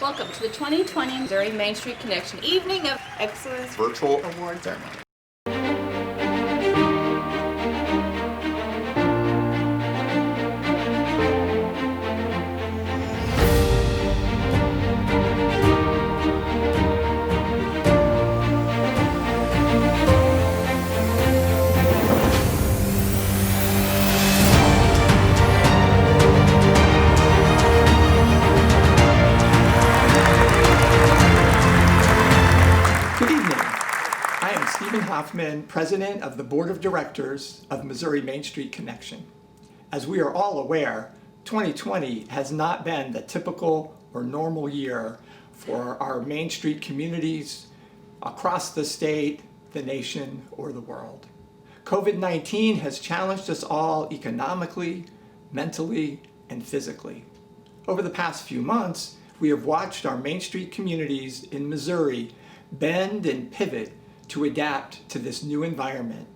Welcome to the 2020 Missouri Main Street Connection Evening of Excellence Virtual Award Ceremony. President of the Board of Directors of Missouri Main Street Connection. As we are all aware, 2020 has not been the typical or normal year for our Main Street communities across the state, the nation, or the world. COVID-19 has challenged us all economically, mentally, and physically. Over the past few months, we have watched our Main Street communities in Missouri bend and pivot to adapt to this new environment,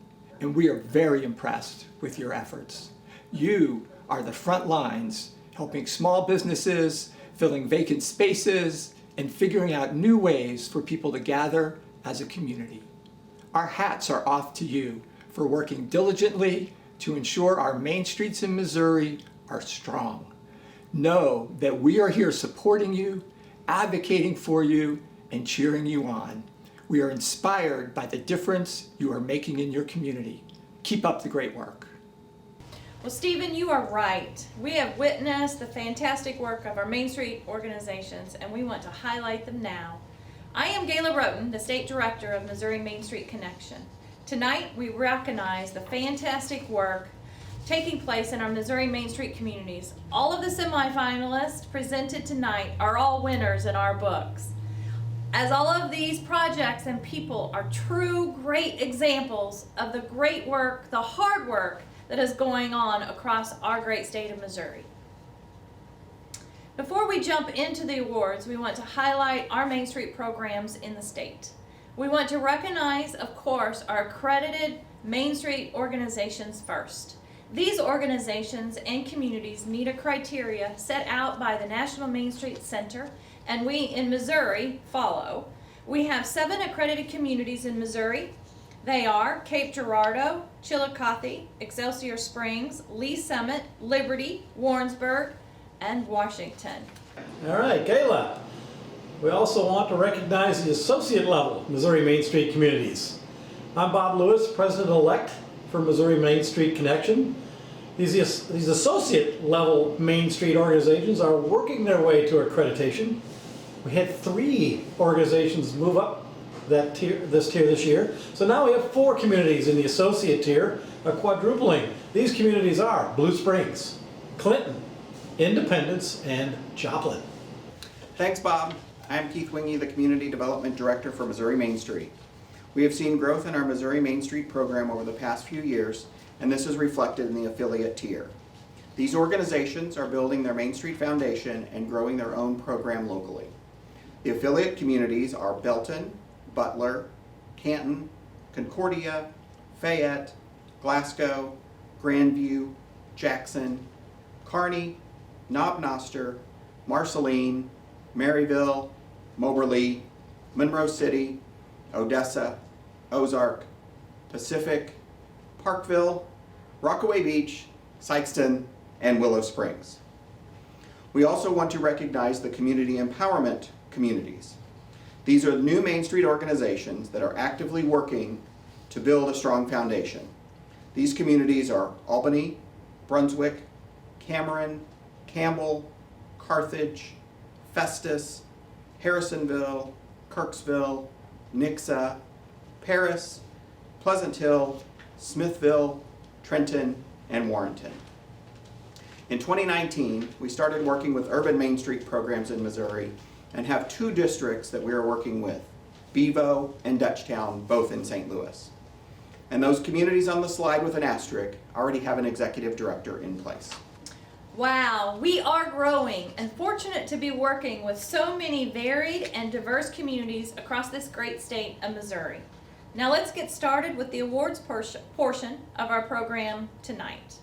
and we are very impressed with your efforts. You are the front lines, helping small businesses, filling vacant spaces, and figuring out new ways for people to gather as a community. Our hats are off to you for working diligently to ensure our main streets in Missouri are strong. Know that we are here supporting you, advocating for you, and cheering you on. We are inspired by the difference you are making in your community. Keep up the great work. Well, Stephen, you are right. We have witnessed the fantastic work of our Main Street organizations, and we want to highlight them now. I am Gayla Roten, the State Director of Missouri Main Street Connection. Tonight, we recognize the fantastic work taking place in our Missouri Main Street communities. All of the semifinalists presented tonight are all winners in our books. As all of these projects and people are true great examples of the great work, the hard work that is going on across our great state of Missouri. Before we jump into the awards, we want to highlight our Main Street programs in the state. We want to recognize, of course, our accredited Main Street organizations first. These organizations and communities meet a criteria set out by the National Main Street Center, and we in Missouri follow. We have 7 accredited communities in Missouri. They are Cape Girardeau, Chillicothe, Excelsior Springs, Lee Summit, Liberty, Warrensburg, and Washington. All right, Kayla. We also want to recognize the associate level Missouri Main Street communities. I'm Bob Lewis, President-elect for Missouri Main Street Connection. These associate level Main Street organizations are working their way to accreditation. We had 3 organizations move up this tier this year. So now we have 4 communities in the associate tier, a quadrupling. These communities are Blue Springs, Clinton, Independence, and Joplin. Thanks, Bob. I'm Keith Wingy, the Community Development Director for Missouri Main Street. We have seen growth in our Missouri Main Street program over the past few years, and this is reflected in the affiliate tier. These organizations are building their Main Street foundation and growing their own program locally. The affiliate communities are Belton, Butler, Canton, Concordia, Fayette, Glasgow, Grandview, Jackson, Kearney, Knob Noster, Marceline, Maryville, Moberly, Monroe City, Odessa, Ozark, Pacific, Parkville, Rockaway Beach, Sykeston, and Willow Springs. We also want to recognize the community empowerment communities. These are new Main Street organizations that are actively working to build a strong foundation. These communities are Albany, Brunswick, Cameron, Campbell, Carthage, Festus, Harrisonville, Kirksville, Nixa, Paris, Pleasant Hill, Smithville, Trenton, and Warrenton. In 2019, we started working with urban Main Street programs in Missouri and have 2 districts that we are working with, Bevo and Dutchtown, both in St. Louis. And those communities on the slide with an asterisk already have an executive director in place. Wow, we are growing and fortunate to be working with so many varied and diverse communities across this great state of Missouri. Now let's get started with the awards portion of our program tonight.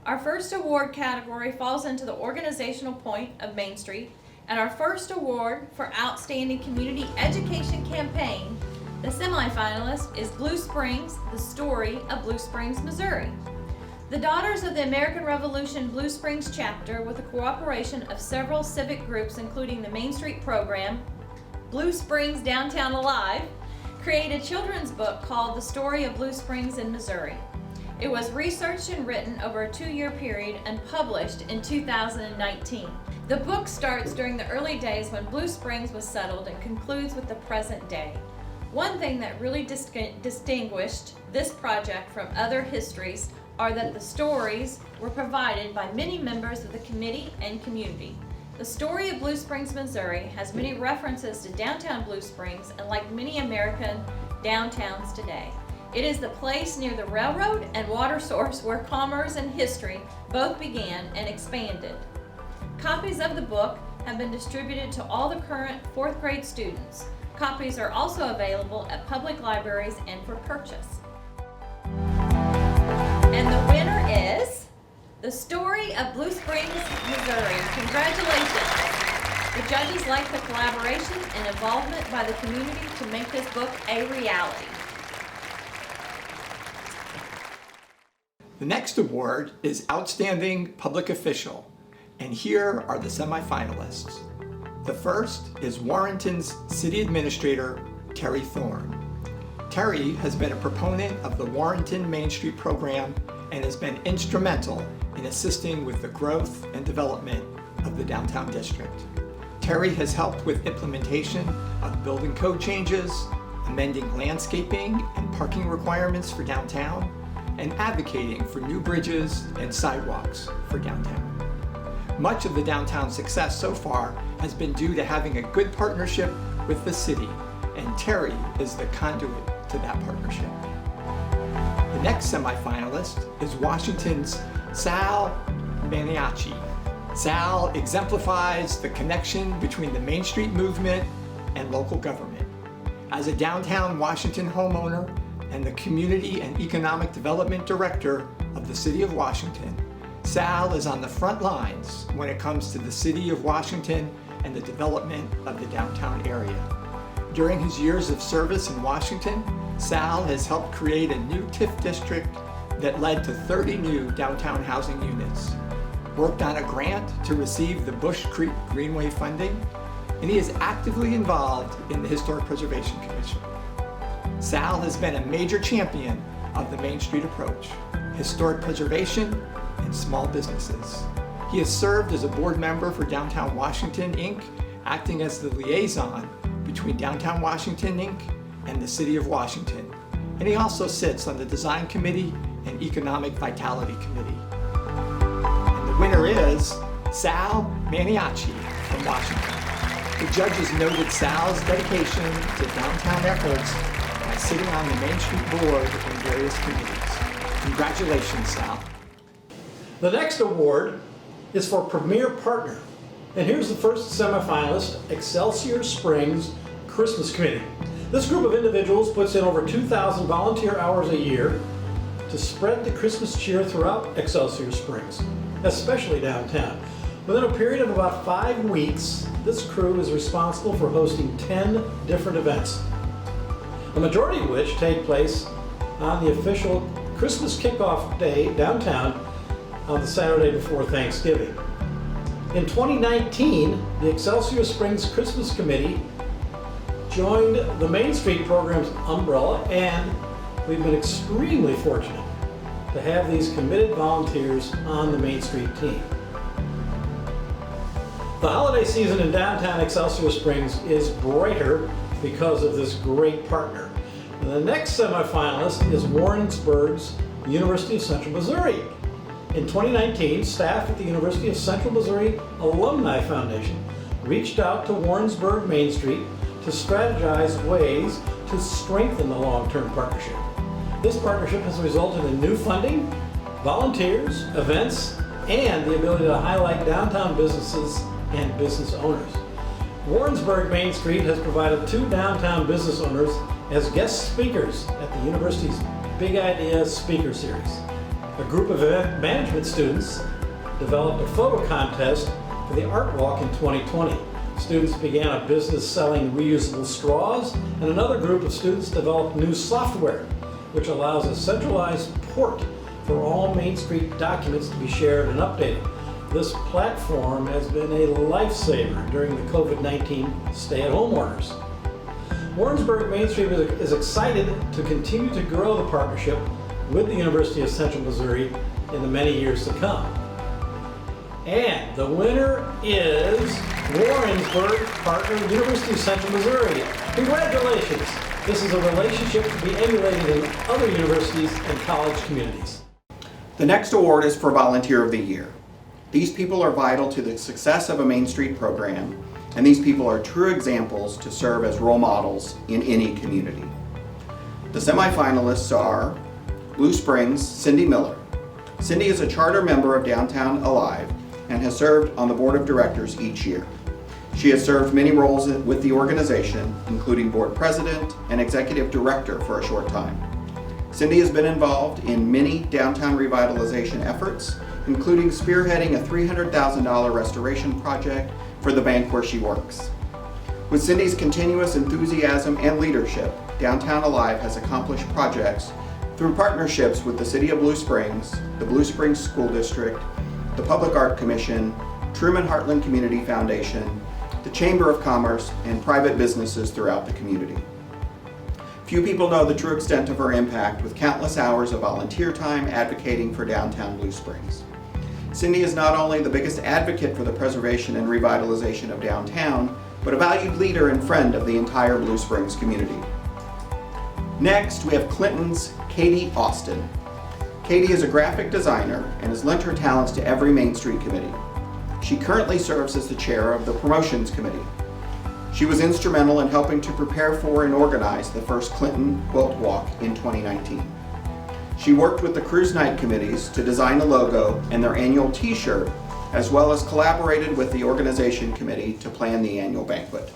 Our first award category falls into the organizational point of Main Street, And our first award for Outstanding Community Education Campaign, the semifinalist is Blue Springs, the story of Blue Springs, Missouri. The Daughters of the American Revolution Blue Springs chapter, with the cooperation of several civic groups including the Main Street program, Blue Springs Downtown Alive, created a children's book called The Story of Blue Springs in Missouri. It was researched and written over a 2-year period and published in 2019. The book starts during the early days when Blue Springs was settled and concludes with the present day. One thing that really distinguished this project from other histories are that the stories were provided by many members of the committee and community. The story of Blue Springs, Missouri has many references to downtown Blue Springs, and like many American downtowns today, it is the place near the railroad and water source where commerce and history both began and expanded. Copies of the book have been distributed to all the current 4th grade students. Copies are also available at public libraries and for purchase. And the winner is The Story of Blue Springs, Missouri. Congratulations. The judges like the collaboration and involvement by the community to make this book a reality. The next award is Outstanding Public Official, and here are the semifinalists. The first is Warrenton's City Administrator, Terry Thorne. Terry has been a proponent of the Warrenton Main Street program and has been instrumental in assisting with the growth and development of the downtown district. Terry has helped with implementation of building code changes, amending landscaping and parking requirements for downtown, and advocating for new bridges and sidewalks for downtown. Much of the downtown success so far has been due to having a good partnership with the city, and Terry is the conduit to that partnership. The next semifinalist is Washington's Sal Maniaci. Sal exemplifies the connection between the Main Street movement and local government. As a downtown Washington homeowner and the Community and Economic Development Director of the City of Washington, Sal is on the front lines when it comes to the City of Washington and the development of the downtown area. During his years of service in Washington, Sal has helped create a new TIF district that led to 30 new downtown housing units, worked on a grant to receive the Bush Creek Greenway funding, and he is actively involved in the Historic Preservation Commission. Sal has been a major champion of the Main Street approach, historic preservation, and small businesses. He has served as a board member for Downtown Washington, Inc., acting as the liaison between Downtown Washington, Inc. and the City of Washington. And he also sits on the Design Committee and Economic Vitality Committee. And the winner is Sal Maniaci from Washington. The judges noted Sal's dedication to downtown efforts by sitting on the Main Street Board in various committees. Congratulations, Sal. The next award is for Premier Partner. And here's the first semifinalist, Excelsior Springs Christmas Committee. This group of individuals puts in over 2,000 volunteer hours a year to spread the Christmas cheer throughout Excelsior Springs, especially downtown. Within a period of about 5 weeks, this crew is responsible for hosting 10 different events, the majority of which take place on the official Christmas Kickoff Day downtown on the Saturday before Thanksgiving. In 2019, the Excelsior Springs Christmas Committee joined the Main Street program's umbrella, and we've been extremely fortunate to have these committed volunteers on the Main Street team. The holiday season in downtown Excelsior Springs is brighter because of this great partner. And the next semifinalist is Warrensburg's University of Central Missouri. In 2019, staff at the University of Central Missouri Alumni Foundation reached out to Warrensburg Main Street to strategize ways to strengthen the long-term partnership. This partnership has resulted in new funding, volunteers, events, and the ability to highlight downtown businesses and business owners. Warrensburg Main Street has provided 2 downtown business owners as guest speakers at the university's Big Idea Speaker Series. A group of event management students developed a photo contest for the Art Walk in 2020. Students began a business selling reusable straws, and another group of students developed new software, which allows a centralized port for all Main Street documents to be shared and updated. This platform has been a lifesaver during the COVID-19 stay-at-home orders. Warrensburg Main Street is excited to continue to grow the partnership with the University of Central Missouri in the many years to come. And the winner is Warrensburg Partner, University of Central Missouri. Congratulations! This is a relationship to be emulated in other universities and college communities. The next award is for Volunteer of the Year. These people are vital to the success of a Main Street program, and these people are true examples to serve as role models in any community. The semifinalists are Blue Springs' Cindy Miller. Cindy is a charter member of Downtown Alive and has served on the board of directors each year. She has served many roles with the organization, including board president and executive director for a short time. Cindy has been involved in many downtown revitalization efforts, including spearheading a $300,000 restoration project for the bank where she works. With Cindy's continuous enthusiasm and leadership, Downtown Alive has accomplished projects through partnerships with the City of Blue Springs, the Blue Springs School District, the Public Art Commission, Truman Heartland Community Foundation, the Chamber of Commerce, and private businesses throughout the community. Few people know the true extent of her impact, with countless hours of volunteer time advocating for downtown Blue Springs. Cindy is not only the biggest advocate for the preservation and revitalization of downtown, but a valued leader and friend of the entire Blue Springs community. Next, we have Clinton's Katie Austin. Katie is a graphic designer and has lent her talents to every Main Street committee. She currently serves as the chair of the Promotions Committee. She was instrumental in helping to prepare for and organize the first Clinton Quilt Walk in 2019. She worked with the Cruise Night committees to design the logo and their annual t-shirt, as well as collaborated with the organization committee to plan the annual banquet.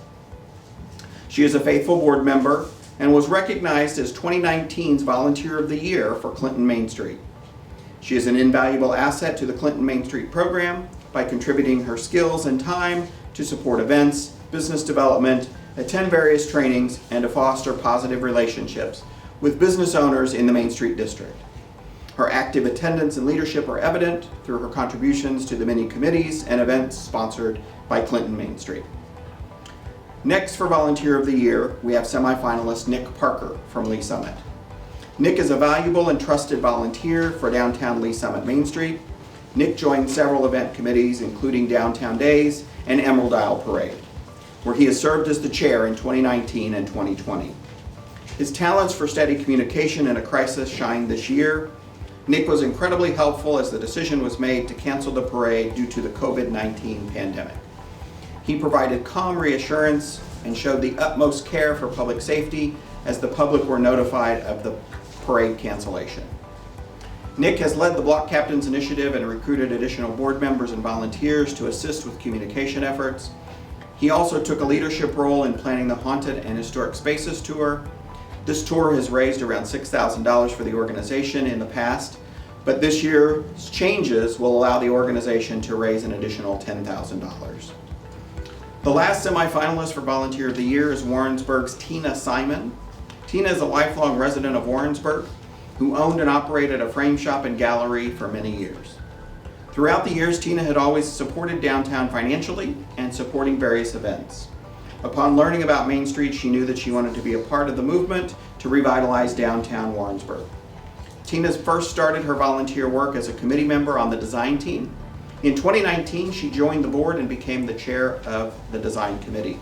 She is a faithful board member and was recognized as 2019's Volunteer of the Year for Clinton Main Street. She is an invaluable asset to the Clinton Main Street program by contributing her skills and time to support events, business development, attend various trainings, and to foster positive relationships with business owners in the Main Street District. Her active attendance and leadership are evident through her contributions to the many committees and events sponsored by Clinton Main Street. Next, for Volunteer of the Year, we have semifinalist Nick Parker from Lee Summit. Nick is a valuable and trusted volunteer for downtown Lee Summit Main Street. Nick joined several event committees, including Downtown Days and Emerald Isle Parade, where he has served as the chair in 2019 and 2020. His talents for steady communication in a crisis shined this year. Nick was incredibly helpful as the decision was made to cancel the parade due to the COVID-19 pandemic. He provided calm reassurance and showed the utmost care for public safety as the public were notified of the parade cancellation. Nick has led the Block Captains Initiative and recruited additional board members and volunteers to assist with communication efforts. He also took a leadership role in planning the Haunted and Historic Spaces Tour. This tour has raised around $6,000 for the organization in the past, but this year's changes will allow the organization to raise an additional $10,000. The last semifinalist for Volunteer of the Year is Warrensburg's Tina Simon. Tina is a lifelong resident of Warrensburg who owned and operated a frame shop and gallery for many years. Throughout the years, Tina had always supported downtown financially and supporting various events. Upon learning about Main Street, she knew that she wanted to be a part of the movement to revitalize downtown Warrensburg. Tina first started her volunteer work as a committee member on the design team. In 2019, she joined the board and became the chair of the design committee.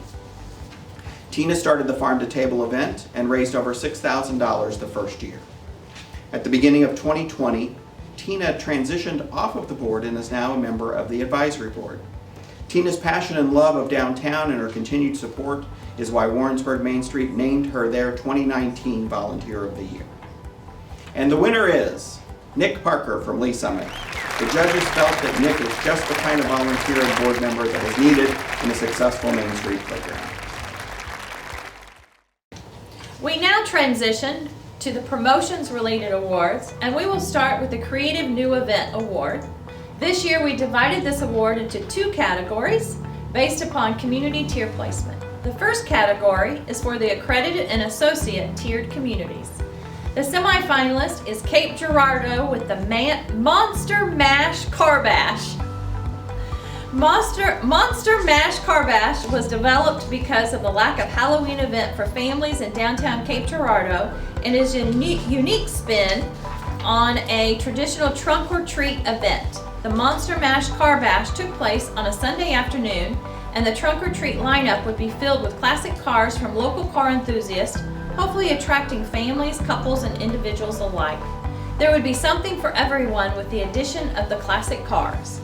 Tina started the Farm to Table event and raised over $6,000 the first year. At the beginning of 2020, Tina transitioned off of the board and is now a member of the advisory board. Tina's passion and love of downtown and her continued support is why Warrensburg Main Street named her their 2019 Volunteer of the Year. And the winner is Nick Parker from Lee Summit. The judges felt that Nick is just the kind of volunteer and board member that is needed in a successful Main Street program. We now transition to the promotions related awards, and we will start with the Creative New Event Award. This year we divided this award into two categories, based upon community tier placement. The first category is for the accredited and associate tiered communities. The semifinalist is Cape Girardeau with the Monster Mash Car Bash. Monster Mash Car Bash was developed because of the lack of Halloween event for families in downtown Cape Girardeau and is a unique spin on a traditional trunk or treat event. The Monster Mash Car Bash took place on a Sunday afternoon, and the trunk or treat lineup would be filled with classic cars from local car enthusiasts, hopefully attracting families, couples, and individuals alike. There would be something for everyone with the addition of the classic cars.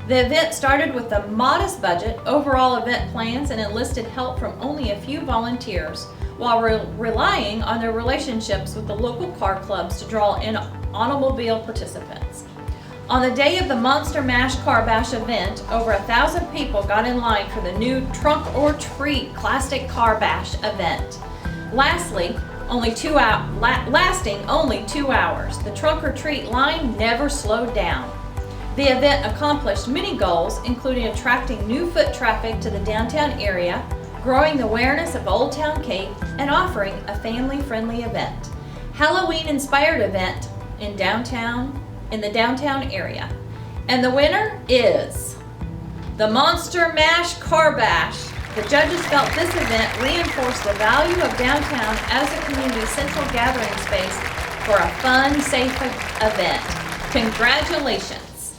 The event started with a modest budget, overall event plans, and enlisted help from only a few volunteers, while relying on their relationships with the local car clubs to draw in automobile participants. On the day of the Monster Mash Car Bash event, over 1,000 people got in line for the new Trunk or Treat Classic Car Bash event. Lasting only 2 hours, the trunk or treat line never slowed down. The event accomplished many goals, including attracting new foot traffic to the downtown area, growing the awareness of Old Town Cape, and offering a family-friendly event. Halloween-inspired event in the downtown area. And the winner is the Monster Mash Car Bash. The judges felt this event reinforced the value of downtown as a community central gathering space for a fun, safe event. Congratulations.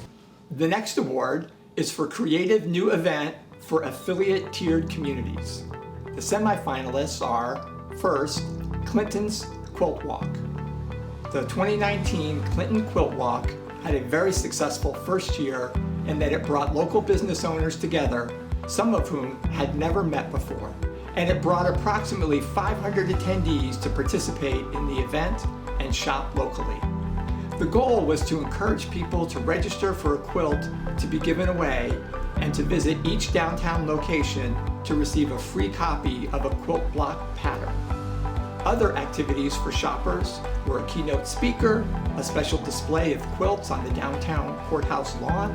The next award is for Creative New Event for Affiliate Tiered Communities. The semifinalists are, first, Clinton's Quilt Walk. The 2019 Clinton Quilt Walk had a very successful first year in that it brought local business owners together, some of whom had never met before, and it brought approximately 500 attendees to participate in the event and shop locally. The goal was to encourage people to register for a quilt to be given away and to visit each downtown location to receive a free copy of a quilt block pattern. Other activities for shoppers were a keynote speaker, a special display of quilts on the downtown courthouse lawn,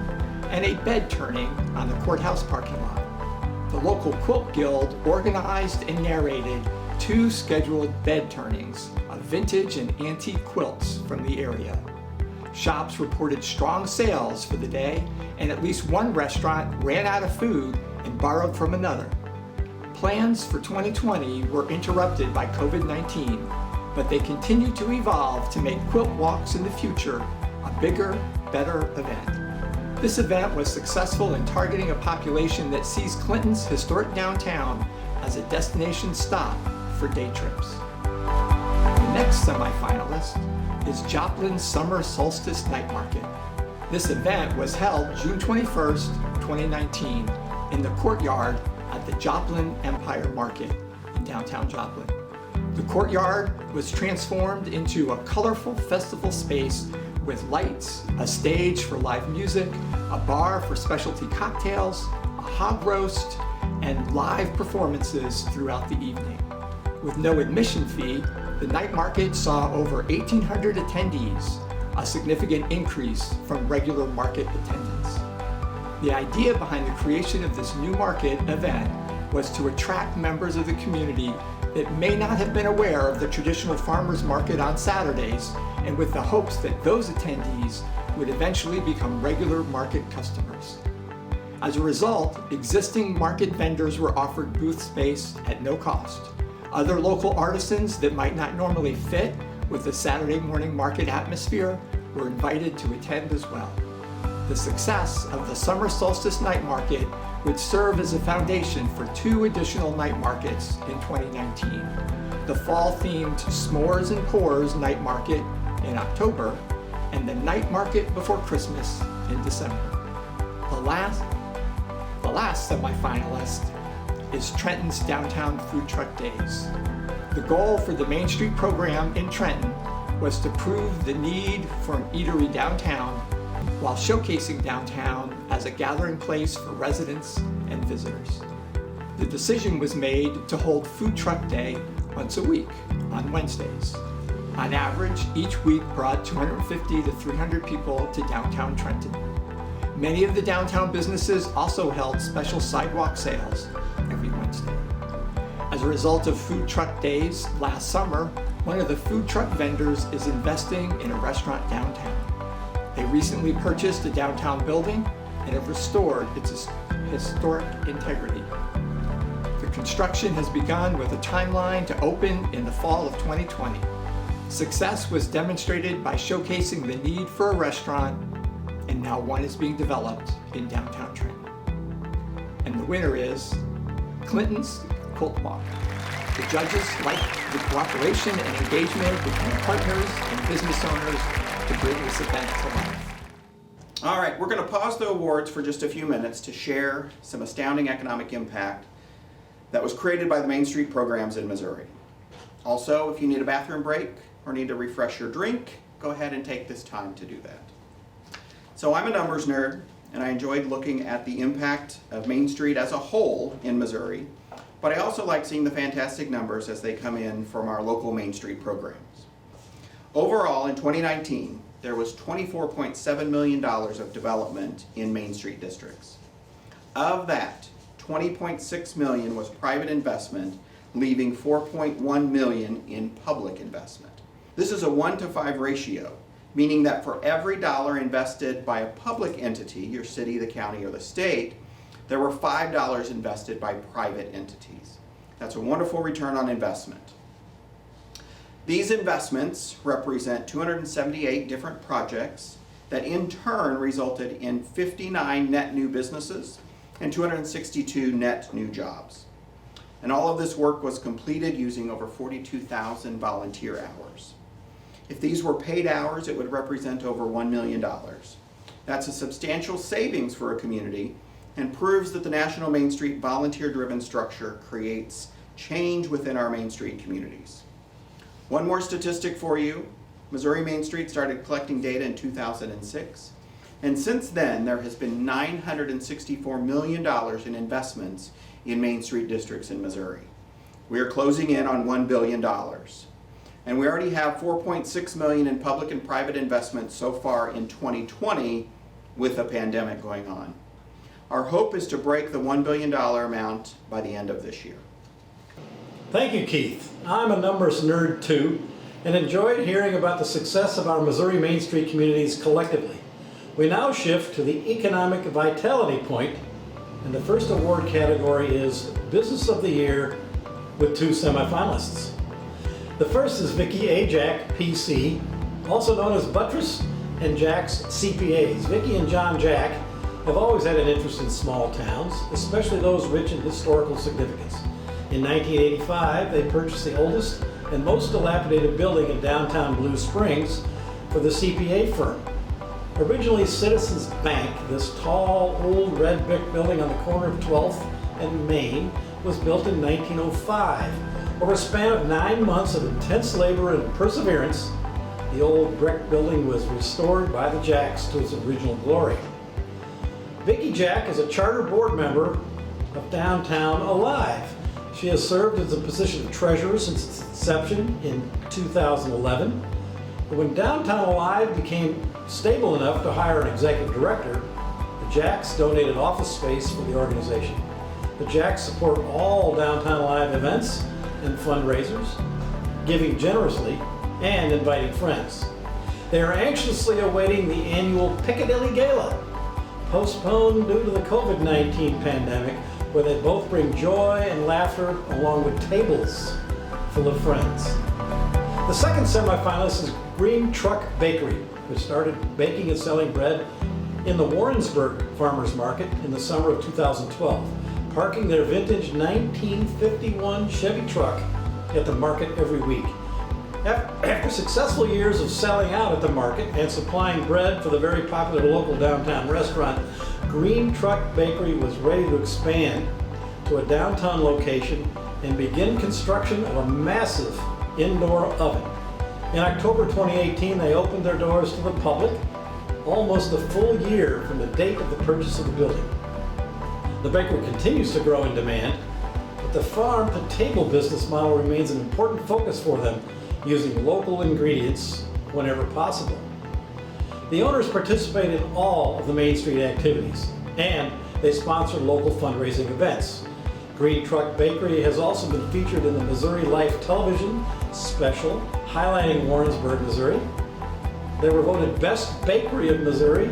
and a bed turning on the courthouse parking lot. The local quilt guild organized and narrated 2 scheduled bed turnings of vintage and antique quilts from the area. Shops reported strong sales for the day, and at least one restaurant ran out of food and borrowed from another. Plans for 2020 were interrupted by COVID-19, but they continue to evolve to make quilt walks in the future a bigger, better event. This event was successful in targeting a population that sees Clinton's historic downtown as a destination stop for day trips. The next semifinalist is Joplin's Summer Solstice Night Market. This event was held June 21st, 2019 in the courtyard at the Joplin Empire Market in downtown Joplin. The courtyard was transformed into a colorful festival space with lights, a stage for live music, a bar for specialty cocktails, a hog roast, and live performances throughout the evening. With no admission fee, the night market saw over 1,800 attendees, a significant increase from regular market attendance. The idea behind the creation of this new market event was to attract members of the community that may not have been aware of the traditional farmers market on Saturdays, and with the hopes that those attendees would eventually become regular market customers. As a result, existing market vendors were offered booth space at no cost. Other local artisans that might not normally fit with the Saturday morning market atmosphere were invited to attend as well. The success of the Summer Solstice Night Market would serve as a foundation for 2 additional night markets in 2019. The fall-themed S'mores and Pours Night Market in October, and the Night Market before Christmas in December. The last semifinalist is Trenton's Downtown Food Truck Days. The goal for the Main Street program in Trenton was to prove the need for an eatery downtown while showcasing downtown as a gathering place for residents and visitors. The decision was made to hold Food Truck Day once a week on Wednesdays. On average, each week brought 250 to 300 people to downtown Trenton. Many of the downtown businesses also held special sidewalk sales every Wednesday. As a result of food truck days last summer, one of the food truck vendors is investing in a restaurant downtown. They recently purchased a downtown building and have restored its historic integrity. The construction has begun with a timeline to open in the fall of 2020. Success was demonstrated by showcasing the need for a restaurant, and now one is being developed in downtown Trenton. And the winner is Clinton's Quilt Walk. The judges liked the cooperation and engagement between partners and business owners to bring this event to life. All right, we're going to pause the awards for just a few minutes to share some astounding economic impact that was created by the Main Street programs in Missouri. Also, if you need a bathroom break or need to refresh your drink, go ahead and take this time to do that. So I'm a numbers nerd, and I enjoyed looking at the impact of Main Street as a whole in Missouri, but I also like seeing the fantastic numbers as they come in from our local Main Street programs. Overall, in 2019, there was $24.7 million of development in Main Street districts. Of that, $20.6 million was private investment, leaving $4.1 million in public investment. This is a 1-to-5 ratio, meaning that for every dollar invested by a public entity, your city, the county, or the state, there were $5 invested by private entities. That's a wonderful return on investment. These investments represent 278 different projects that in turn resulted in 59 net new businesses and 262 net new jobs. And all of this work was completed using over 42,000 volunteer hours. If these were paid hours, it would represent over $1 million. That's a substantial savings for a community and proves that the National Main Street volunteer-driven structure creates change within our Main Street communities. One more statistic for you. Missouri Main Street started collecting data in 2006, and since then there has been $964 million in investments in Main Street districts in Missouri. We are closing in on $1 billion. And we already have $4.6 million in public and private investment so far in 2020 with the pandemic going on. Our hope is to break the $1 billion amount by the end of this year. Thank you, Keith. I'm a numbers nerd too, and enjoyed hearing about the success of our Missouri Main Street communities collectively. We now shift to the economic vitality point, and the first award category is Business of the Year with 2 semifinalists. The first is Vickie A. Jack, PC, also known as Buttress and Jack's CPAs. Vickie and John Jack have always had an interest in small towns, especially those rich in historical significance. In 1985, they purchased the oldest and most dilapidated building in downtown Blue Springs for the CPA firm. Originally Citizens Bank, this tall, old red brick building on the corner of 12th and Main was built in 1905. Over a span of 9 months of intense labor and perseverance, the old brick building was restored by the Jacks to its original glory. Vickie Jack is a charter board member of Downtown Alive. She has served as the position of treasurer since its inception in 2011. But when Downtown Alive became stable enough to hire an executive director, the Jacks donated office space for the organization. The Jacks support all Downtown Alive events and fundraisers, giving generously and inviting friends. They are anxiously awaiting the annual Piccadilly Gala, postponed due to the COVID-19 pandemic, where they both bring joy and laughter along with tables full of friends. The second semifinalist is Green Truck Bakery, which started baking and selling bread in the Warrensburg Farmers Market in the summer of 2012, parking their vintage 1951 Chevy truck at the market every week. After successful years of selling out at the market and supplying bread for the very popular local downtown restaurant, Green Truck Bakery was ready to expand to a downtown location and begin construction of a massive indoor oven. In October 2018, they opened their doors to the public, almost a full year from the date of the purchase of the building. The bakery continues to grow in demand, but the farm-to-table business model remains an important focus for them, using local ingredients whenever possible. The The owners participate in all of the Main Street activities, and they sponsor local fundraising events. Green Truck Bakery has also been featured in the Missouri Life television special highlighting Warrensburg, Missouri. They were voted Best Bakery of Missouri,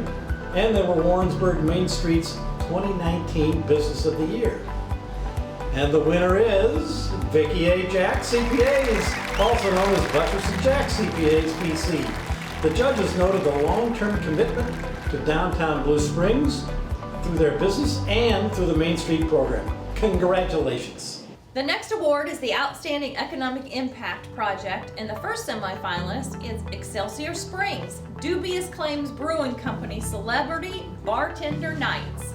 and they were Warrensburg Main Street's 2019 Business of the Year. And the winner is Vickie A. Jack CPAs, also known as Buttress and Jack CPAs PC. The judges noted the long-term commitment to downtown Blue Springs through their business and through the Main Street program. Congratulations. The next award is the Outstanding Economic Impact Project, and the first semifinalist is Excelsior Springs, Dubious claims Brewing Company Celebrity Bartender Nights.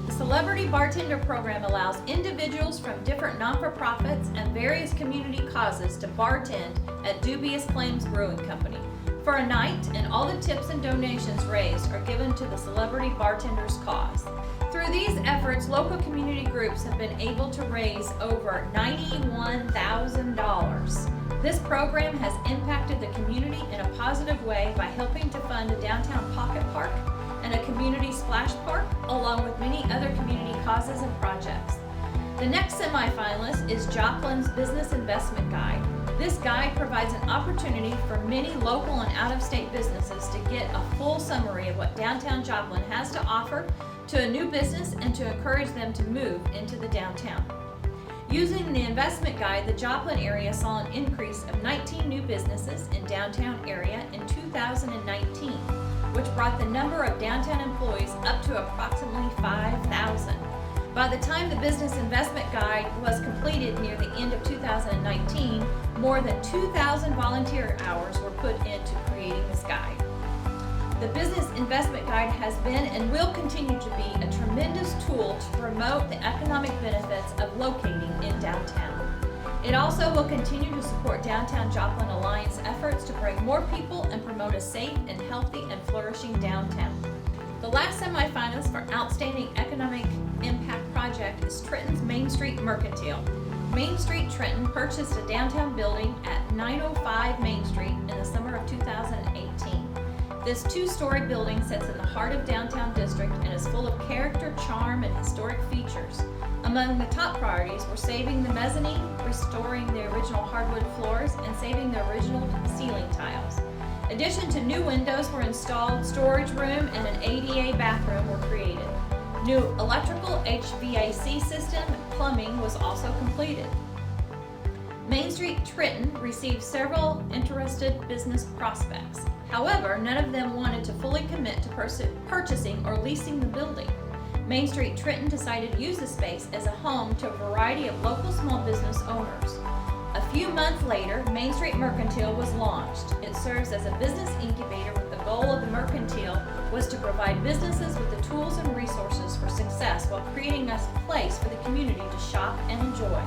The Celebrity Bartender program allows individuals from different non-for-profits and various community causes to bartend at Dubious Claims Brewing Company for a night, and all the tips and donations raised are given to the Celebrity Bartenders cause. Through these efforts, local community groups have been able to raise over $91,000. This program has impacted the community in a positive way by helping to fund a downtown pocket park and a community splash park, along with many other community causes and projects. The next semifinalist is Joplin's Business Investment Guide. This guide provides an opportunity for many local and out-of-state businesses to get a full summary of what downtown Joplin has to offer to a new business and to encourage them to move into the downtown. Using the investment guide, the Joplin area saw an increase of 19 new businesses in downtown area in 2019, which brought the number of downtown employees up to approximately 5,000. By the time the business investment guide was completed near the end of 2019, more than 2,000 volunteer hours were put into creating this guide. The Business Investment Guide has been and will continue to be a tremendous tool to promote the economic benefits of locating in downtown. It also will continue to support Downtown Joplin Alliance efforts to bring more people and promote a safe and healthy and flourishing downtown. The last semifinalist for Outstanding Economic Impact Project is Trenton's Main Street Mercantile. Main Street Trenton purchased a downtown building at 905 Main Street in the summer of 2018. This two-story building sits in the heart of downtown district and is full of character, charm, and historic features. Among the top priorities were saving the mezzanine, restoring the original hardwood floors, and saving the original ceiling tiles. In addition to new windows were installed, storage room and an ADA bathroom were created. New electrical HVAC system and plumbing was also completed. Main Street Trenton received several interested business prospects. However, none of them wanted to fully commit to purchasing or leasing the building. Main Street Trenton decided to use the space as a home to a variety of local small business owners. A few months later, Main Street Mercantile was launched. It serves as a business incubator with the goal of the Mercantile was to provide businesses with the tools and resources for success while creating a place for the community to shop and enjoy.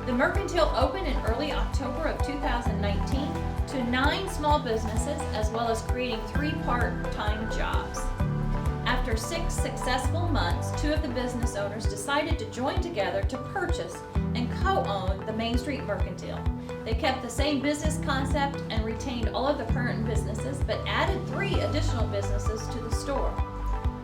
The Mercantile opened in early October of 2019 to 9 small businesses, as well as creating 3 part-time jobs. After 6 successful months, 2 of the business owners decided to join together to purchase and co-own the Main Street Mercantile. They kept the same business concept and retained all of the current businesses, but added 3 additional businesses to the store.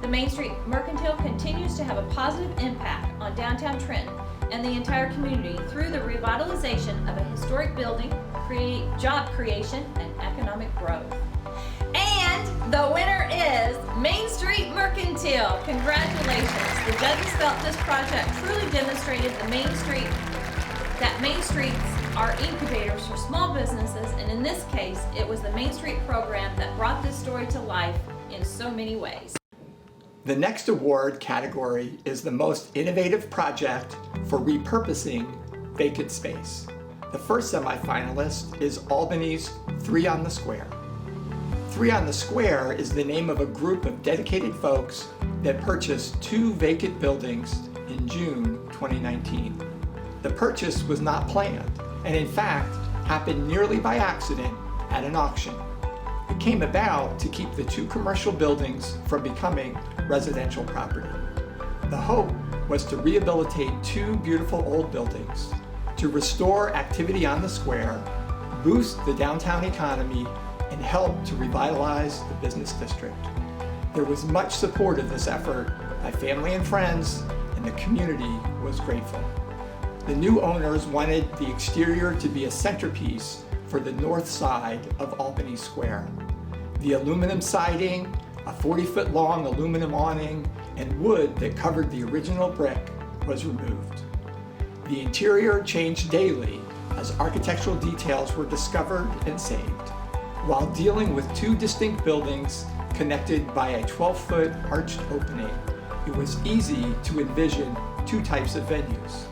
The Main Street Mercantile continues to have a positive impact on downtown Trenton and the entire community through the revitalization of a historic building, job creation, and economic growth. And the winner is Main Street Mercantile. Congratulations. The judges felt this project truly demonstrated that Main Streets are incubators for small businesses, and in this case, it was the Main Street program that brought this story to life in so many ways. The next award category is the most innovative project for repurposing vacant space. The first semifinalist is Albany's 3 on the Square. 3 on the Square is the name of a group of dedicated folks that purchased 2 vacant buildings in June 2019. The purchase was not planned, and in fact happened nearly by accident at an auction. It came about to keep the 2 commercial buildings from becoming residential property. The hope was to rehabilitate 2 beautiful old buildings, to restore activity on the square, boost the downtown economy, and helped to revitalize the business district. There was much support of this effort by family and friends, and the community was grateful. The new owners wanted the exterior to be a centerpiece for the north side of Albany Square. The aluminum siding, a 40-foot long aluminum awning, and wood that covered the original brick was removed. The interior changed daily as architectural details were discovered and saved, while dealing with two distinct buildings connected by a 12-foot arched opening. It was easy to envision two types of venues.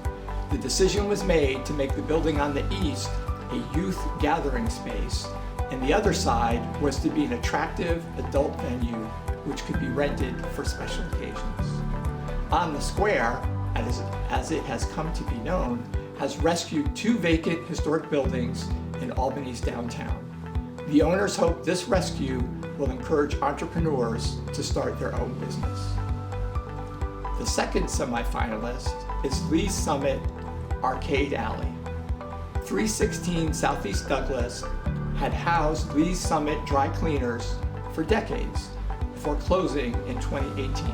The decision was made to make the building on the east a youth gathering space, and the other side was to be an attractive adult venue which could be rented for special occasions. On the Square, as it has come to be known, has rescued two vacant historic buildings in Albany's downtown. The owners hope this rescue will encourage entrepreneurs to start their own business. The second semifinalist is Lee's Summit Arcade Alley. 316 Southeast Douglas had housed Lee's Summit Dry Cleaners for decades before closing in 2018.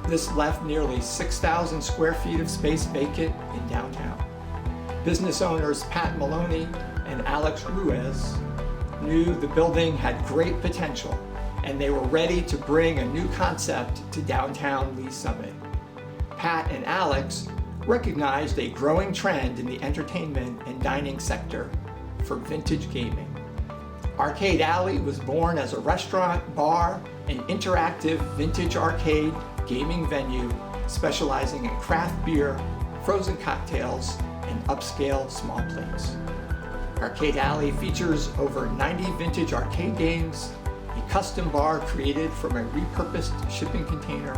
This left nearly 6,000 square feet of space vacant in downtown. Business owners Pat Maloney and Alex Ruiz knew the building had great potential, and they were ready to bring a new concept to downtown Lee's Summit. Pat and Alex recognized a growing trend in the entertainment and dining sector for vintage gaming. Arcade Alley was born as a restaurant, bar, and interactive vintage arcade gaming venue specializing in craft beer, frozen cocktails, and upscale small plates. Arcade Alley features over 90 vintage arcade games, a custom bar created from a repurposed shipping container,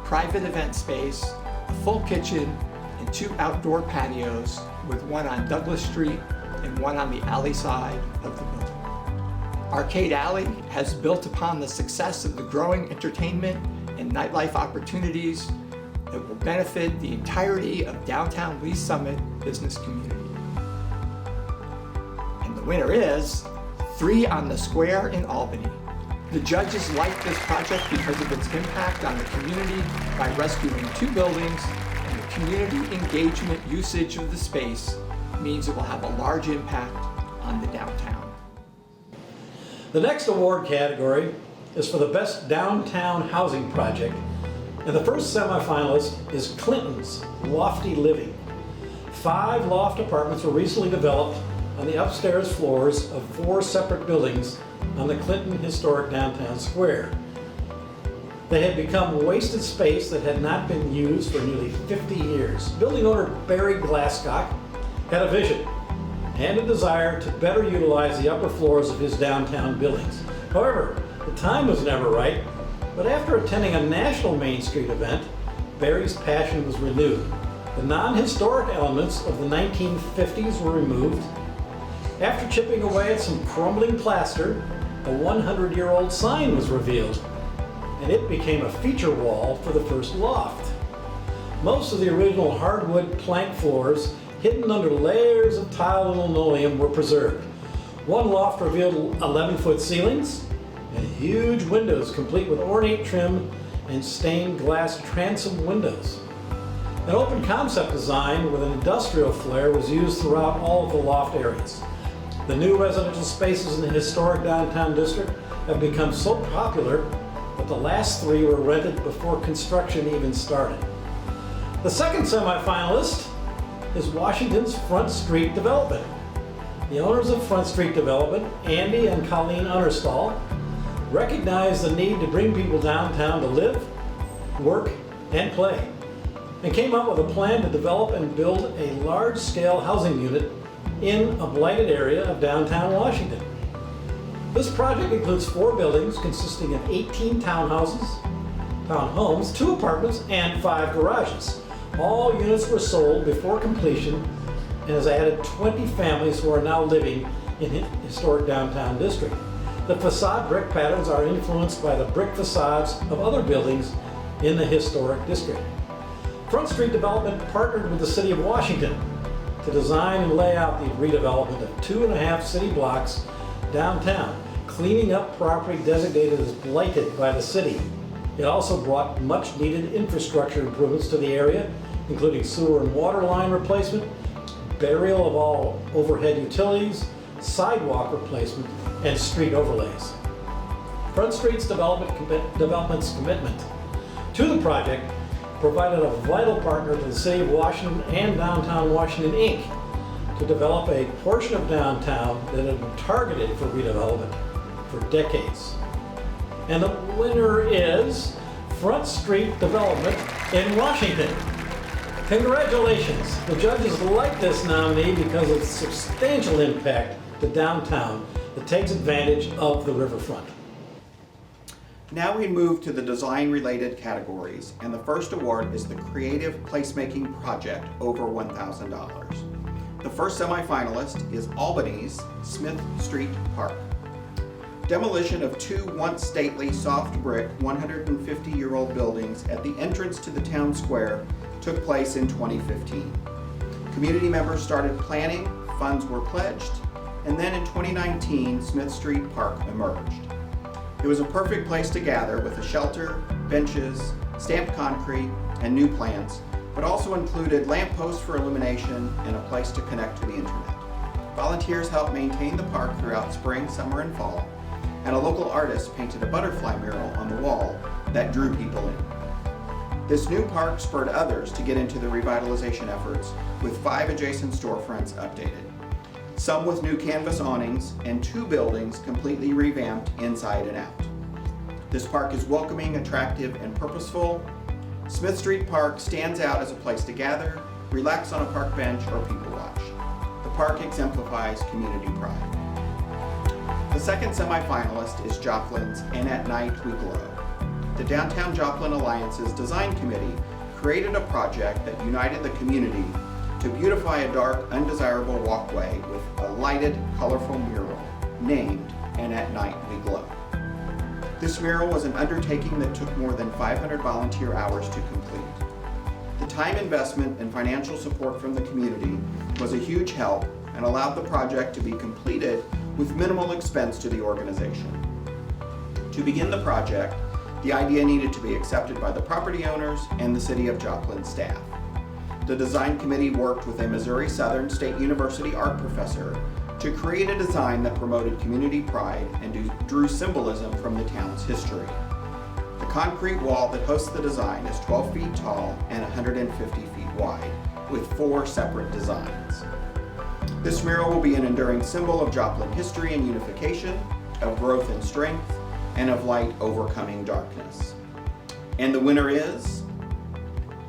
private event space, a full kitchen, and two outdoor patios, with one on Douglas Street and one on the alley side of the building. Arcade Alley has built upon the success of the growing entertainment and nightlife opportunities that will benefit the entirety of downtown Lee's Summit business community. And the winner is 3 on the Square in Albany. The judges liked this project because of its impact on the community by rescuing two buildings, and the community engagement usage of the space means it will have a large impact on the downtown. The next award category is for the best downtown housing project, and the first semifinalist is Clinton's Lofty Living. 5 loft apartments were recently developed on the upstairs floors of 4 separate buildings on the Clinton historic downtown square. They had become wasted space that had not been used for nearly 50 years. Building owner Barry Glasscock had a vision and a desire to better utilize the upper floors of his downtown buildings. However, the time was never right, but after attending a national Main Street event, Barry's passion was renewed. The non-historic elements of the 1950s were removed. After chipping away at some crumbling plaster, a 100-year-old sign was revealed, and it became a feature wall for the first loft. Most of the original hardwood plank floors, hidden under layers of tile and linoleum, were preserved. One loft revealed 11-foot ceilings and huge windows complete with ornate trim and stained glass transom windows. An open concept design with an industrial flair was used throughout all of the loft areas. The new residential spaces in the historic downtown district have become so popular that the last 3 were rented before construction even started. The second semifinalist is Washington's Front Street Development. The owners of Front Street Development, Andy and Colleen Unnerstall, recognized the need to bring people downtown to live, work, and play, and came up with a plan to develop and build a large-scale housing unit in a blighted area of downtown Washington. This project includes 4 buildings consisting of 18 townhomes, 2 apartments, and 5 garages. All units were sold before completion and has added 20 families who are now living in the historic downtown district. The facade brick patterns are influenced by the brick facades of other buildings in the historic district. Front Street Development partnered with the City of Washington to design and lay out the redevelopment of 2.5 city blocks downtown, cleaning up property designated as blighted by the city. It also brought much needed infrastructure improvements to the area, including sewer and water line replacement, burial of all overhead utilities, sidewalk replacement, and street overlays. Front Street's development's commitment to the project provided a vital partner to the City of Washington and Downtown Washington, Inc. to develop a portion of downtown that had been targeted for redevelopment for decades. And the winner is Front Street Development in Washington. Congratulations! The judges like this nominee because of its substantial impact to downtown that takes advantage of the riverfront. Now we move to the design-related categories, and the first award is the Creative Placemaking Project, over $1,000. The first semifinalist is Albany's Smith Street Park. Demolition of two once stately soft brick 150-year-old buildings at the entrance to the town square took place in 2015. Community members started planning, funds were pledged, and then in 2019, Smith Street Park emerged. It was a perfect place to gather with a shelter, benches, stamped concrete, and new plants, but also included lampposts for illumination and a place to connect to the internet. Volunteers helped maintain the park throughout spring, summer, and fall, and a local artist painted a butterfly mural on the wall that drew people in. This new park spurred others to get into the revitalization efforts, with 5 adjacent storefronts updated. Some with new canvas awnings, and 2 buildings completely revamped inside and out. This park is welcoming, attractive, and purposeful. Smith Street Park stands out as a place to gather, relax on a park bench, or people watch. The park exemplifies community pride. The second semifinalist is Joplin's And at Night We Glow. The Downtown Joplin Alliance's Design Committee created a project that united the community to beautify a dark, undesirable walkway with a lighted, colorful mural named And at Night We Glow. This mural was an undertaking that took more than 500 volunteer hours to complete. The time investment and financial support from the community was a huge help and allowed the project to be completed with minimal expense to the organization. To begin the project, the idea needed to be accepted by the property owners and the City of Joplin staff. The design committee worked with a Missouri Southern State University art professor to create a design that promoted community pride and drew symbolism from the town's history. The concrete wall that hosts the design is 12 feet tall and 150 feet wide, with 4 separate designs. This mural will be an enduring symbol of Joplin history and unification, of growth and strength, and of light overcoming darkness. And the winner is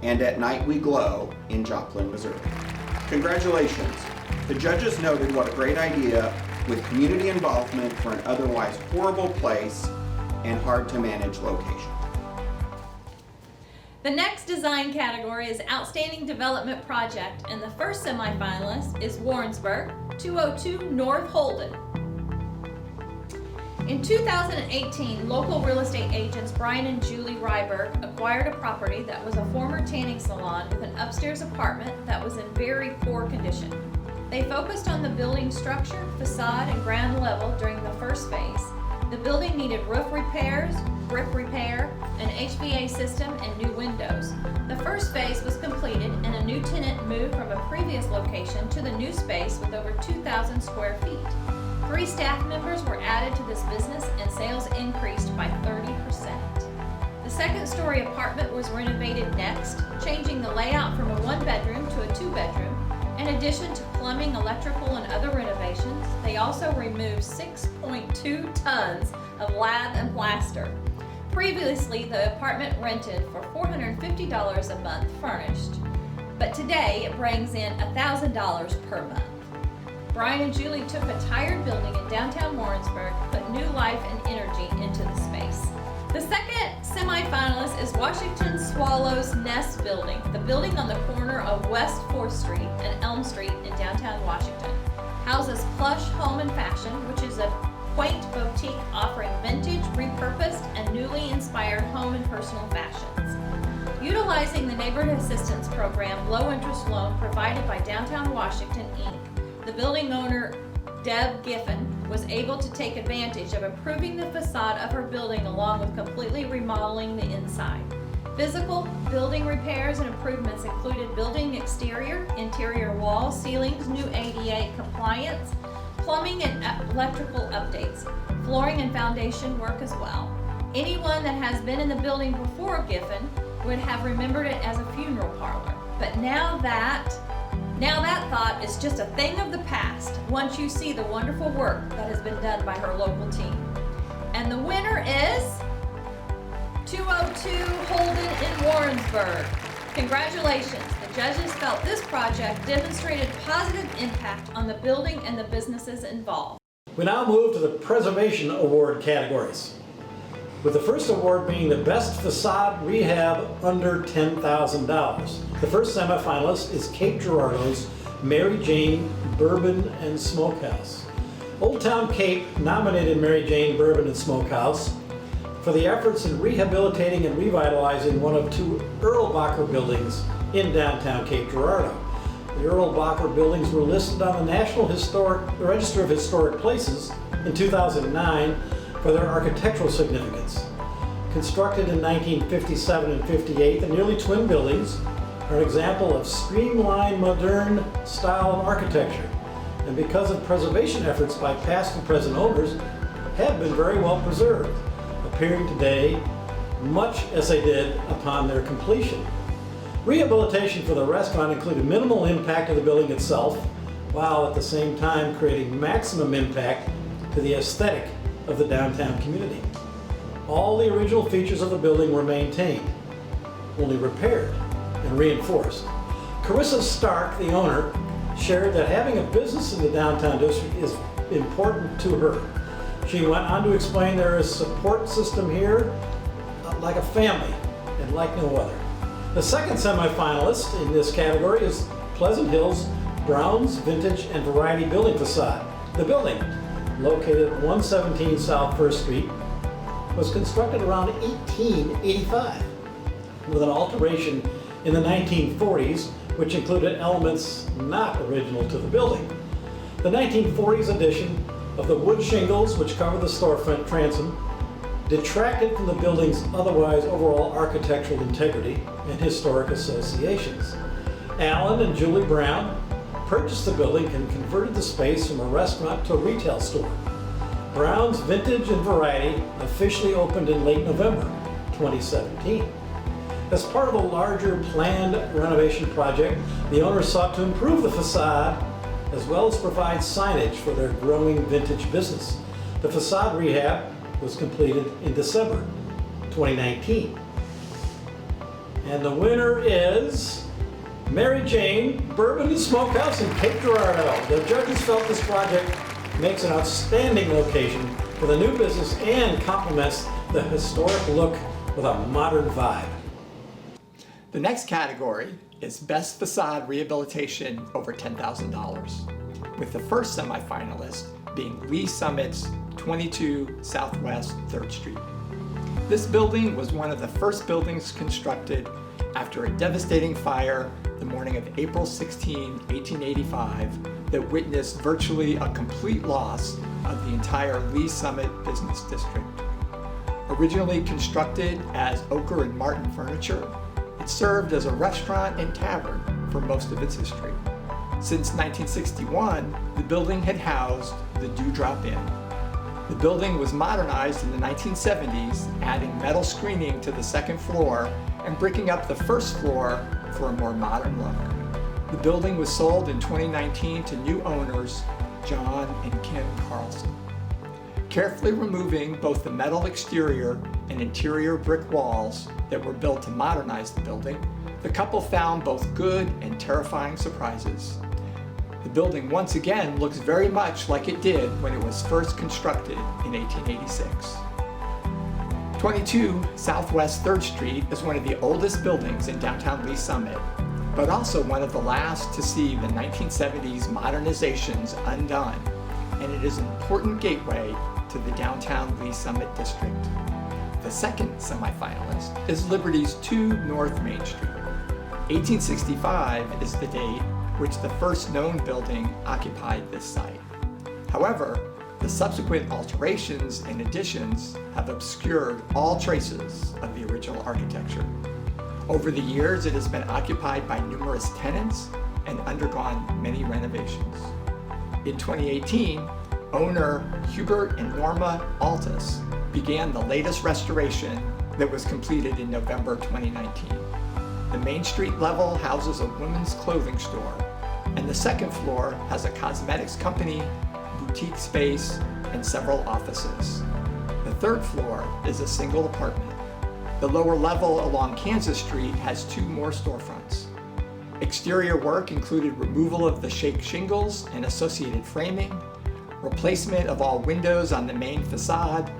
And at Night We Glow in Joplin, Missouri. Congratulations. The judges noted what a great idea with community involvement for an otherwise horrible place and hard to manage location. The next design category is Outstanding Development Project, and the first semifinalist is Warrensburg, 202 North Holden. In 2018, local real estate agents Brian and Julie Ryberg acquired a property that was a former tanning salon with an upstairs apartment that was in very poor condition. They focused on the building structure, facade, and ground level during the first phase. The building needed roof repairs, brick repair, an HVAC system, and new windows. The first phase was completed and a new tenant moved from a previous location to the new space with over 2,000 square feet. 3 staff members were added to this business and sales increased by 30%. The second-story apartment was renovated next, changing the layout from a 1-bedroom to a 2-bedroom. In addition to plumbing, electrical, and other renovations, they also removed 6.2 tons of lath and plaster. Previously, the apartment rented for $450 a month furnished, but today it brings in $1,000 per month. Brian and Julie took a tired building in downtown Warrensburg, put new life and energy into the space. The second semifinalist is Washington Swallow's Nest Building, the building on the corner of West 4th Street and Elm Street in downtown Washington. Houses Plush Home and Fashion, which is a quaint boutique offering vintage, repurposed, and newly inspired home and personal fashions. Utilizing the Neighborhood Assistance Program low-interest loan provided by Downtown Washington, Inc., the building owner Deb Giffen, was able to take advantage of improving the facade of her building along with completely remodeling the inside. Physical building repairs and improvements included building exterior, interior walls, ceilings, new ADA compliance, plumbing and electrical updates, flooring and foundation work as well. Anyone that has been in the building before Giffen would have remembered it as a funeral parlor. But now that thought is just a thing of the past once you see the wonderful work that has been done by her local team. And the winner is 202 Holden in Warrensburg. Congratulations. The judges felt this project demonstrated positive impact on the building and the businesses involved. We now move to the Preservation Award categories, with the first award being the Best Facade Rehab under $10,000. The first semifinalist is Cape Girardeau's Mary Jane Bourbon and Smokehouse. Old Town Cape nominated Mary Jane Bourbon and Smokehouse for the efforts in rehabilitating and revitalizing one of two Erlbacher buildings in downtown Cape Girardeau. The Erlbacher buildings were listed on the the Register of Historic Places in 2009 for their architectural significance. Constructed in 1957 and 58, the nearly twin buildings are an example of streamlined, modern style of architecture, and because of preservation efforts by past and present owners, have been very well preserved, appearing today much as they did upon their completion. Rehabilitation for the restaurant included minimal impact of the building itself, while at the same time creating maximum impact to the aesthetic of the downtown community. All the original features of the building were maintained, only repaired and reinforced. Carissa Stark, the owner, shared that having a business in the downtown district is important to her. She went on to explain there is a support system here like a family and like no other. The second semifinalist in this category is Pleasant Hill's Brown's Vintage and Variety Building Facade. The building, located at 117 South 1st Street, was constructed around 1885 with an alteration in the 1940s, which included elements not original to the building. The 1940s edition of the wood shingles, which covered the storefront transom, detracted from the building's otherwise overall architectural integrity and historic associations. Alan and Julie Brown purchased the building and converted the space from a restaurant to a retail store. Brown's Vintage and Variety officially opened in late November 2017. As part of a larger planned renovation project, the owners sought to improve the facade as well as provide signage for their growing vintage business. The facade rehab was completed in December 2019. And the winner is Mary Jane Bourbon and Smokehouse in Cape Girardeau. The judges felt this project makes an outstanding location for the new business and complements the historic look with a modern vibe. The next category is Best Facade Rehabilitation over $10,000, with the first semifinalist being Lee Summit's 22 Southwest 3rd Street. This building was one of the first buildings constructed after a devastating fire the morning of April 16, 1885, that witnessed virtually a complete loss of the entire Lee Summit business district. Originally constructed as Oker and Martin furniture, it served as a restaurant and tavern for most of its history. Since 1961, the building had housed the Dewdrop Inn. The building was modernized in the 1970s, adding metal screening to the second floor and breaking up the first floor for a more modern look. The building was sold in 2019 to new owners, John and Kim Carlson. Carefully removing both the metal exterior and interior brick walls that were built to modernize the building, the couple found both good and terrifying surprises. The building once again looks very much like it did when it was first constructed in 1886. 22 Southwest 3rd Street is one of the oldest buildings in downtown Lee Summit, but also one of the last to see the 1970s modernizations undone, and it is an important gateway to the downtown Lee Summit district. The second semifinalist is Liberty's 2 North Main Street. 1865 is the date which the first known building occupied this site. However, the subsequent alterations and additions have obscured all traces of the original architecture. Over the years, it has been occupied by numerous tenants and undergone many renovations. In 2018, owner Hubert and Norma Altus began the latest restoration that was completed in November 2019. The Main Street level houses a women's clothing store, and the second floor has a cosmetics company, boutique space, and several offices. The third floor is a single apartment. The lower level along Kansas Street has 2 more storefronts. Exterior work included removal of the shake shingles and associated framing, replacement of all windows on the main facade,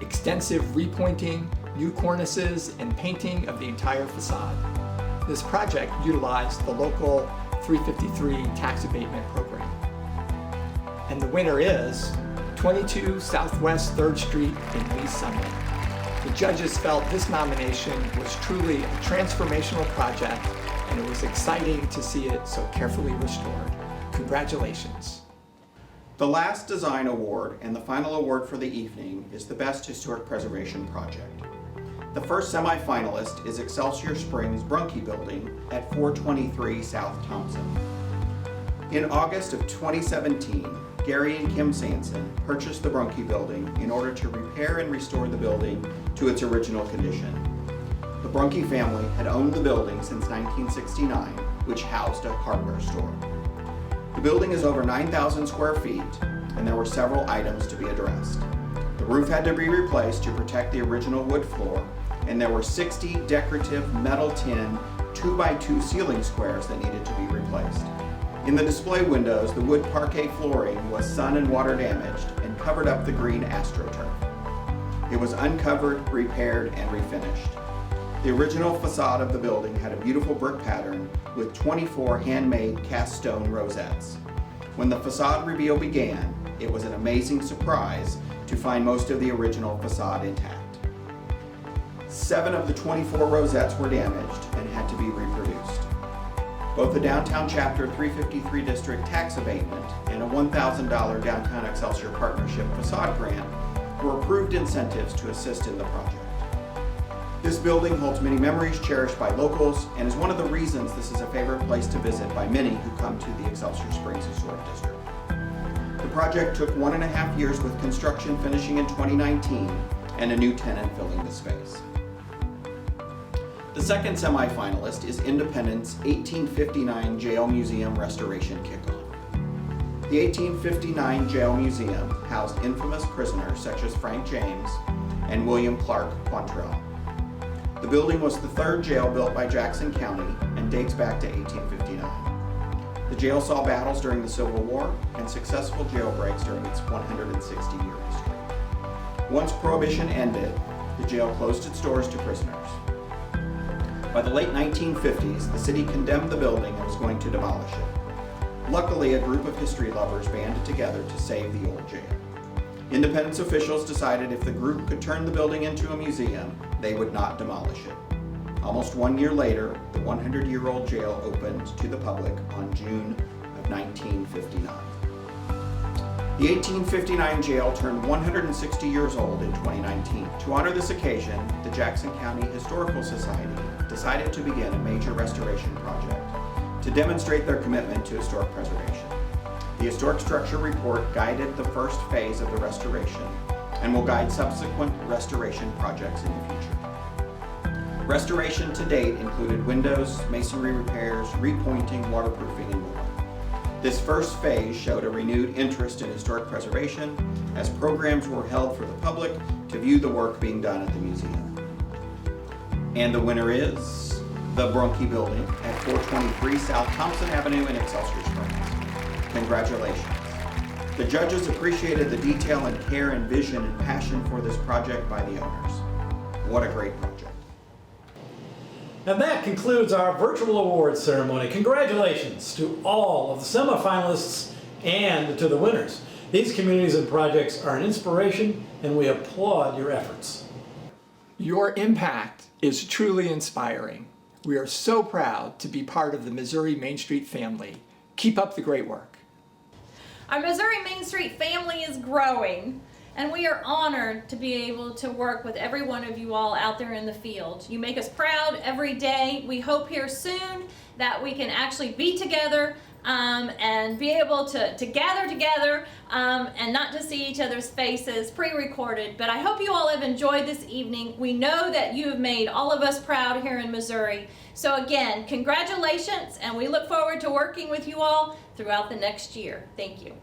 extensive repointing, new cornices, and painting of the entire facade. This project utilized the local 353 tax abatement program. And the winner is 22 Southwest 3rd Street in Lee Summit. The judges felt this nomination was truly a transformational project, and it was exciting to see it so carefully restored. Congratulations. The last design award and the final award for the evening is the Best Historic Preservation Project. The first semi-finalist is Excelsior Springs Brunke Building at 423 South Thompson. In August of 2017, Gary and Kim Sanson purchased the Brunke Building in order to repair and restore the building to its original condition. The Brunke family had owned the building since 1969, which housed a hardware store. The building is over 9,000 square feet, and there were several items to be addressed. The roof had to be replaced to protect the original wood floor, and there were 60 decorative metal tin 2x2 ceiling squares that needed to be replaced. In the display windows, the wood parquet flooring was sun and water damaged and covered up the green AstroTurf. It was uncovered, repaired, and refinished. The original facade of the building had a beautiful brick pattern with 24 handmade cast stone rosettes. When the facade reveal began, it was an amazing surprise to find most of the original facade intact. 7 of the 24 rosettes were damaged and had to be reproduced. Both the Downtown Chapter 353 District tax abatement and a $1,000 Downtown Excelsior Partnership facade grant were approved incentives to assist in the project. This building holds many memories cherished by locals and is one of the reasons this is a favorite place to visit by many who come to the Excelsior Springs Historic District. The project took 1.5 years with construction finishing in 2019 and a new tenant filling the space. The second semifinalist is Independence 1859 Jail Museum Restoration Kickoff. The 1859 Jail Museum housed infamous prisoners such as Frank James and William Clark Quantrell. The building was the 3rd jail built by Jackson County and dates back to 1859. The jail saw battles during the Civil War and successful jailbreaks during its 160-year history. Once Prohibition ended, the jail closed its doors to prisoners. By the late 1950s, the city condemned the building and was going to demolish it. Luckily, a group of history lovers banded together to save the old jail. Independence officials decided if the group could turn the building into a museum, they would not demolish it. Almost 1 year later, the 100-year-old jail opened to the public on June of 1959. The 1859 jail turned 160 years old in 2019. To honor this occasion, the Jackson County Historical Society decided to begin a major restoration project to demonstrate their commitment to historic preservation. The Historic Structure Report guided the first phase of the restoration and will guide subsequent restoration projects in the future. Restoration to date included windows, masonry repairs, repointing, waterproofing, and more. This first phase showed a renewed interest in historic preservation as programs were held for the public to view the work being done at the museum. And the winner is the Brunke Building at 423 South Thompson Avenue in Excelsior Springs. Congratulations. The judges appreciated the detail and care and vision and passion for this project by the owners. What a great project. And that concludes our virtual awards ceremony. Congratulations to all of the semifinalists and to the winners. These communities and projects are an inspiration, and we applaud your efforts. Your impact is truly inspiring. We are so proud to be part of the Missouri Main Street family. Keep up the great work. Our Missouri Main Street family is growing, and we are honored to be able to work with every one of you all out there in the field. You make us proud every day. We hope here soon that we can actually be together and be able to gather together and not just see each other's faces pre-recorded. But I hope you all have enjoyed this evening. We know that you have made all of us proud here in Missouri. So again, congratulations, and we look forward to working with you all throughout the next year. Thank you.